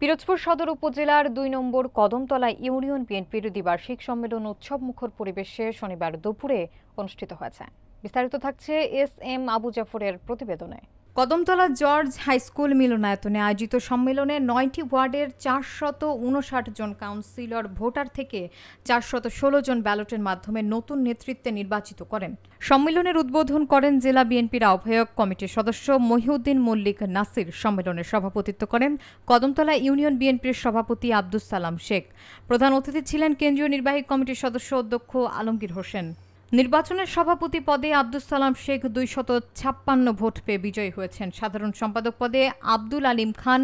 পিরোজপুর সদর উপজেলার ২ নম্বর কদমতলা ইউনিয়ন বিএনপির দ্বিবার্ষিক সম্মেলন উৎসবমুখর পরিবেশে শনিবার দুপুরে অনুষ্ঠিত হয়েছে। বিস্তারিত থাকছে এস.এম. আবু জাফরের প্রতিবেদনে। কদমতলা জর্জ হাইস্কুল মিলনায়তনে আয়োজিত সম্মেলনে ৯টি ওয়ার্ডের ৪৫৯ জন কাউন্সিলর ভোটার থেকে ৪১৬ জন ব্যালটের মাধ্যমে নতুন নেতৃত্বে নির্বাচিত করেন। সম্মেলনের উদ্বোধন করেন জেলা বিএনপির আহ্বায়ক কমিটির সদস্য মহিউদ্দিন মল্লিক নাসির। সম্মেলনের সভাপতিত্ব করেন কদমতলা ইউনিয়ন বিএনপির সভাপতি আব্দুস সালাম শেখ। প্রধান অতিথি ছিলেন কেন্দ্রীয় নির্বাহী কমিটির সদস্য অধ্যক্ষ আলমগীর হোসেন। নির্বাচনের সভাপতি পদে আব্দুস সালাম শেখ ২৫৬ ভোট পেয়ে বিজয়ী হয়েছেন। সাধারণ সম্পাদক পদে আব্দুল আলিম খান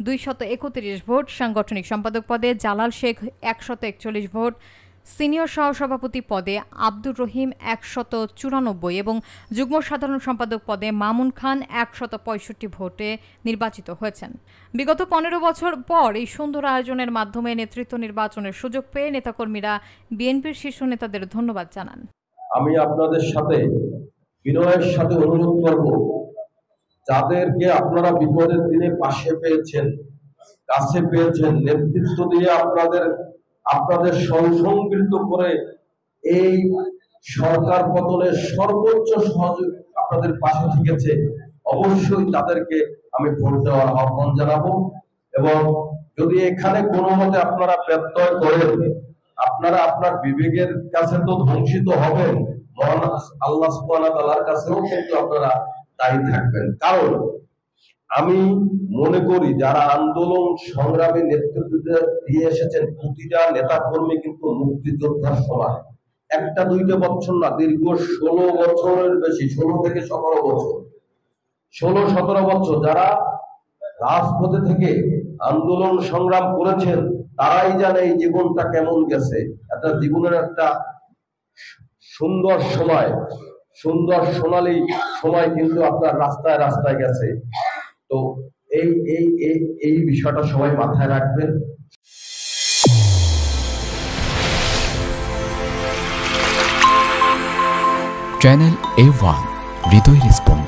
২৩১ ভোট, সাংগঠনিক সম্পাদক পদে জালাল শেখ ১৪১ ভোট, সিনিয়র সহসভাপতি পদে আব্দুর রহিম ১৯৪ এবং যুগ্ম সাধারণ সম্পাদক পদে মামুন খান ১৬৫ ভোটে নির্বাচিত হয়েছেন। বিগত ১৫ বছর পর এই সুন্দর আয়োজনের মাধ্যমে নেতৃত্ব নির্বাচনের সুযোগ পেয়ে নেতাকর্মীরা বিএনপির শীর্ষ নেতাদের ধন্যবাদ জানান। আমি আপনাদের সাথে বিনয়ের সাথে অনুরোধ করব, যাদেরকে আপনারা বিপদের দিনে পাশে পেয়েছেন, কাছে পেয়েছেন, নেতৃত্ব দিয়ে আপনাদের সংগঠিত করে এই সরকার পতনের সর্বোচ্চ সহযোগী আপনাদের পাশে থেকেছে, অবশ্যই তাদেরকে আমি ভোট দেওয়ার আহ্বান জানাবো। এবং যদি এখানে কোনো মতে আপনারা ব্যত্যয় করেন, আপনারা আপনার বিবেকের কাছে তো ধ্বংসিত হবেন, মহান আল্লাহ সুবহানাহু ওয়া তাআলার কাছেও কিন্তু আপনারা দায়ী থাকবেন। কারণ আমি মনে করি যারা আন্দোলন সংগ্রামে নেতৃত্ব দিয়ে এসেছেন, প্রতিটা নেতা কর্মী কিন্তু মুক্তিযোদ্ধার সমান। একটা দুইটা বছর না, দীর্ঘ ১৬ বছরের বেশি, ১৬ থেকে ১৭ বছর, ১৬-১৭ বছর যারা রাজপথে থেকে আন্দোলন সংগ্রাম করেছেন, তারাই জানে এই জীবনটা কেমন গেছে। একটা জীবনের একটা সুন্দর সময়, সুন্দর সোনালী সময় কিন্তু আপনার রাস্তায় রাস্তায় গেছে। তো এই বিষয়টা সবাই মাথায় রাখবেন। চ্যানেল A1 হৃদয় রেসপন্স।